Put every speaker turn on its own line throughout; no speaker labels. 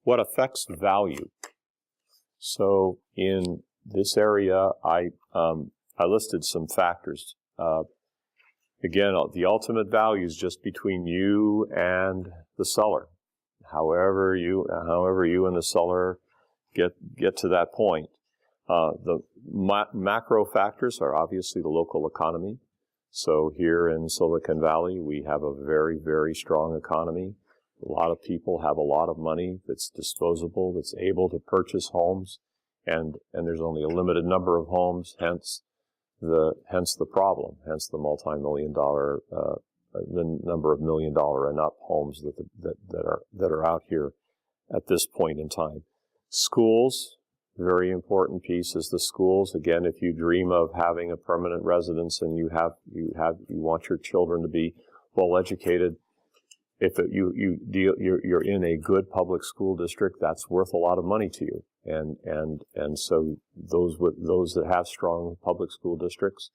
What affects value? So in this area, I listed some factors. Again, the ultimate value is just between you and the seller. However you and the seller get to that point. The macro factors are obviously the local economy. So here in Silicon Valley, we have a very, very strong economy. A lot of people have a lot of money that's disposable, that's able to purchase homes, and there's only a limited number of homes, hence the problem, hence the multi-million-dollar, the number of million-dollar and up homes that are out here at this point in time. Schools, very important piece is the schools. Again, if you dream of having a permanent residence and you want your children to be well educated, if you're in a good public school district, that's worth a lot of money to you, and so those that have strong public school districts,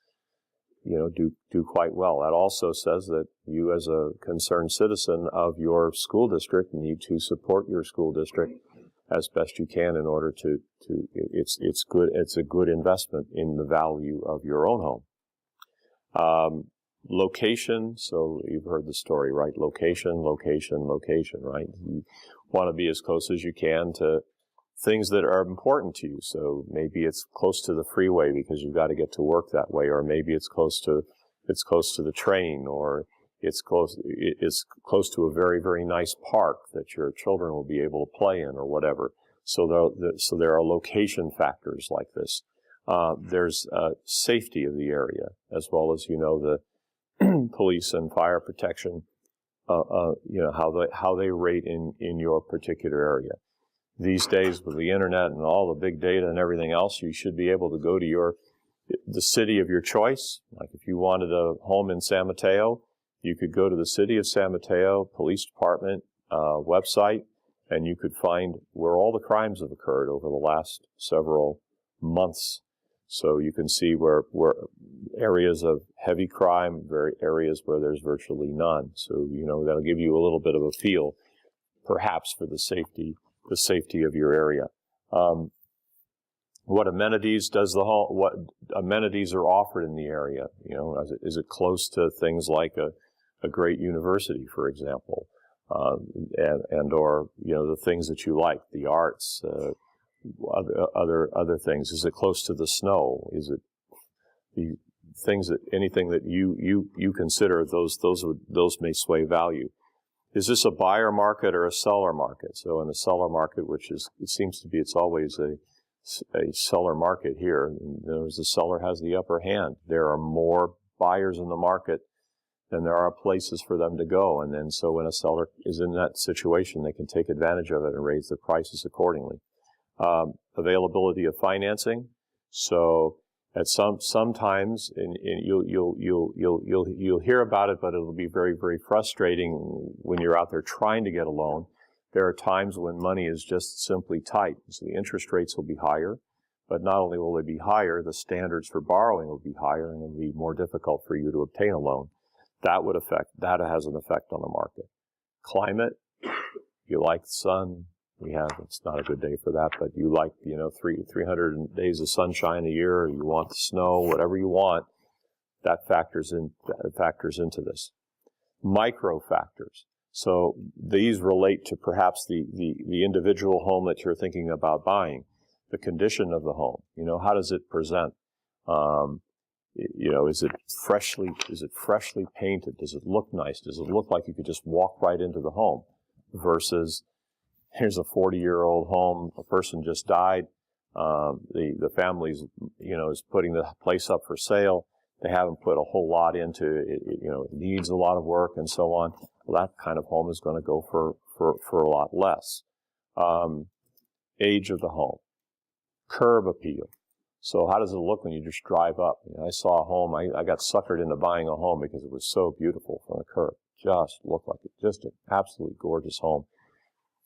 do quite well. That also says that you, as a concerned citizen of your school district, need to support your school district as best you can in order to it's good. It's a good investment in the value of your own home. Location, so you've heard the story, right? Location, right? You want to be as close as you can to things that are important to you. So maybe it's close to the freeway because you've got to get to work that way, or maybe it's close to the train, or it's close to a very, very nice park that your children will be able to play in, or whatever. So there are location factors like this. There's safety of the area, as well as the police and fire protection, how they rate in your particular area. These days, with the internet and all the big data and everything else, you should be able to go to the city of your choice. Like if you wanted a home in San Mateo, you could go to the city of San Mateo Police Department website, and you could find where all the crimes have occurred over the last several months. So you can see where areas of heavy crime, areas where there's virtually none. So, that'll give you a little bit of a feel, perhaps, for the safety of your area. What amenities what amenities are offered in the area? Is it close to things like a great university, for example, or the things that you like, the arts, other things? Is it close to the snow? Is it the things anything that you consider, those may sway value. Is this a buyer market or a seller market? So in a seller market, it's always a seller market here. The seller has the upper hand. There are more buyers in the market than there are places for them to go. And then so when a seller is in that situation, they can take advantage of it and raise their prices accordingly. Availability of financing. So at sometimes you'll hear about it, but it'll be very, very frustrating when you're out there trying to get a loan. There are times when money is just simply tight. So the interest rates will be higher, but not only will they be higher, the standards for borrowing will be higher, and it'll be more difficult for you to obtain a loan. That has an effect on the market. Climate, you like the sun. It's not a good day for that, but you like, 300 days of sunshine a year, or you want the snow, whatever you want, that factors into this. Micro factors. So these relate to perhaps the individual home that you're thinking about buying, the condition of the home. How does it present? Is it freshly painted? Does it look nice? Does it look like you could just walk right into the home? Versus, here's a 40-year-old home, a person just died, the family's, is putting the place up for sale. They haven't put a whole lot into it. It needs a lot of work and so on. Well, that kind of home is going to go for a lot less. Age of the home. Curb appeal. So how does it look when you just drive up? I saw a home. I got suckered into buying a home because it was so beautiful from the curb. Just looked like just an absolutely gorgeous home.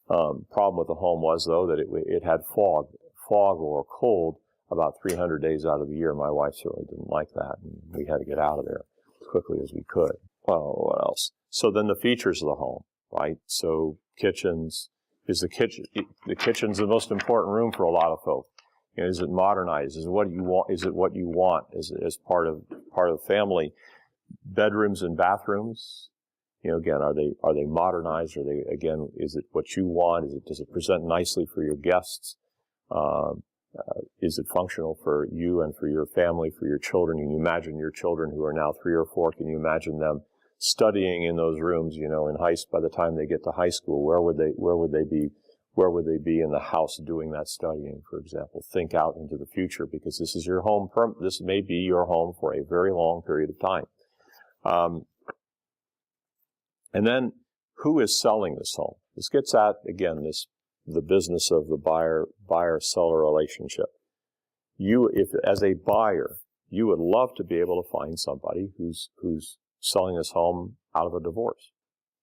Problem with the home was, though, that it had fog or cold about 300 days out of the year. My wife certainly didn't like that, and we had to get out of there as quickly as we could. Well, what else? So then the features of the home, right? So kitchens. Is the kitchen's the most important room for a lot of folk? You know, is it modernized? Is it what you want? Is it what you want as part of family? Bedrooms and bathrooms. You know, again, are they modernized? Are they, again, is it what you want? Does it present nicely for your guests? Is it functional for you and for your family, for your children? Can you imagine your children who are now 3 or 4? Can you imagine them studying in those rooms? You know, by the time they get to high school, where would they be? Where would they be in the house doing that studying, for example? Think out into the future, because this is your home. This may be your home for a very long period of time. And then, who is selling this home? This gets at, again, the business of the buyer-seller relationship. If as a buyer, you would love to be able to find somebody who's selling this home out of a divorce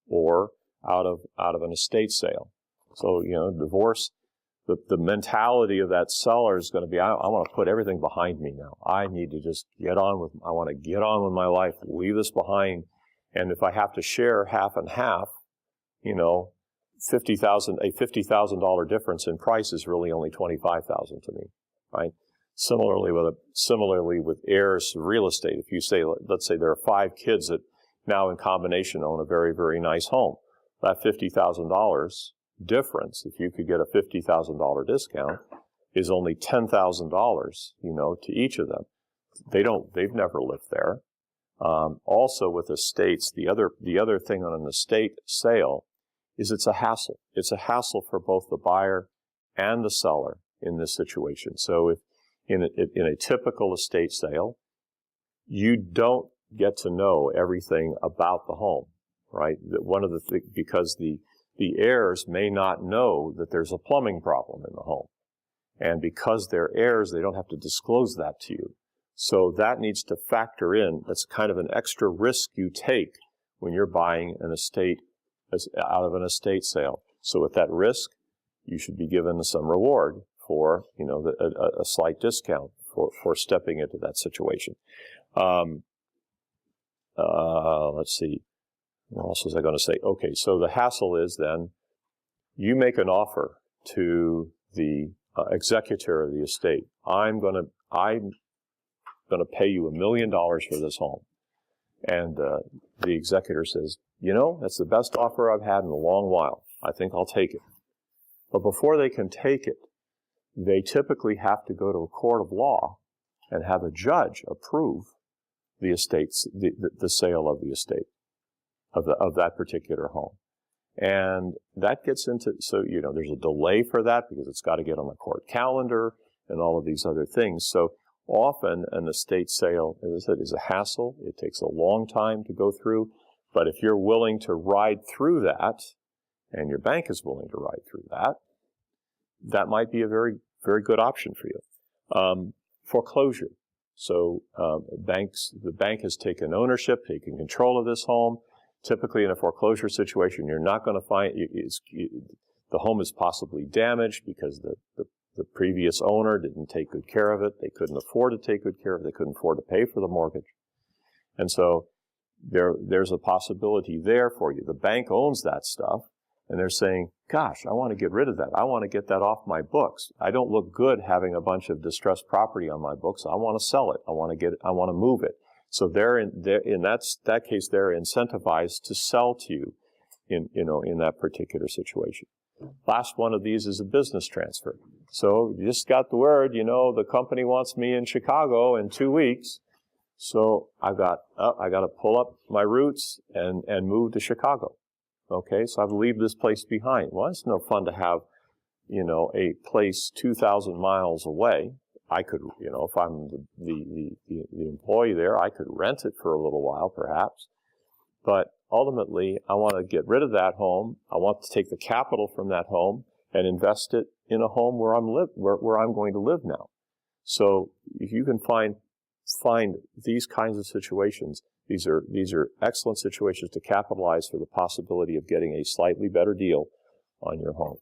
or out of an estate sale. So, you know, divorce, the mentality of that seller is going to be, I want to put everything behind me now. I need to just I want to get on with my life, leave this behind. And if I have to share half and half, you know, a $50,000 difference in price is really only $25,000 to me, right? Similarly with heirs real estate, if you say, let's say there are 5 kids that now in combination own a very, very nice home, that $50,000 difference, if you could get a $50,000 discount, is only $10,000, you know, to each of them. They've never lived there. Also with estates, the other thing on an estate sale is it's a hassle. It's a hassle for both the buyer and the seller in this situation. So if in a typical estate sale, you don't get to know everything about the home, right? Because the heirs may not know that there's a plumbing problem in the home. And because they're heirs, they don't have to disclose that to you. So that needs to factor in. That's kind of an extra risk you take when you're buying an estate out of an estate sale. So with that risk, you should be given some reward for, you know, a slight discount for stepping into that situation. Let's see. What else was I going to say? Okay, so the hassle is then you make an offer to the executor of the estate. I'm going to pay you $1 million for this home. And the executor says, you know, that's the best offer I've had in a long while. I think I'll take it. But before they can take it, they typically have to go to a court of law and have a judge approve the estates, the sale of the estate of that particular home. And that gets into, so, you know, there's a delay for that because it's got to get on the court calendar and all of these other things. So often an estate sale, as I said, is a hassle. It takes a long time to go through. But if you're willing to ride through that, and your bank is willing to ride through that, that might be a very, very good option for you. Foreclosure. So the bank has taken ownership, taken control of this home. Typically in a foreclosure situation, you're not going to find, the home is possibly damaged because the previous owner didn't take good care of it. They couldn't afford to take good care of it. They couldn't afford to pay for the mortgage. And so there's a possibility there for you. The bank owns that stuff, and they're saying, gosh, I want to get rid of that. I want to get that off my books. I don't look good having a bunch of distressed property on my books. I want to sell it. I want to move it. So in that case, they're incentivized to sell to you in that particular situation. Last one of these is a business transfer. So you just got the word, the company wants me in Chicago in 2 weeks. So I got to pull up my roots and move to Chicago. Okay, so I have to leave this place behind. Well, it's no fun to have, a place 2,000 miles away. I could, if I'm the employee there, I could rent it for a little while, perhaps. But ultimately, I want to get rid of that home. I want to take the capital from that home and invest it in a home where I'm going to live now. So if you can find these kinds of situations, these are excellent situations to capitalize for the possibility of getting a slightly better deal on your home.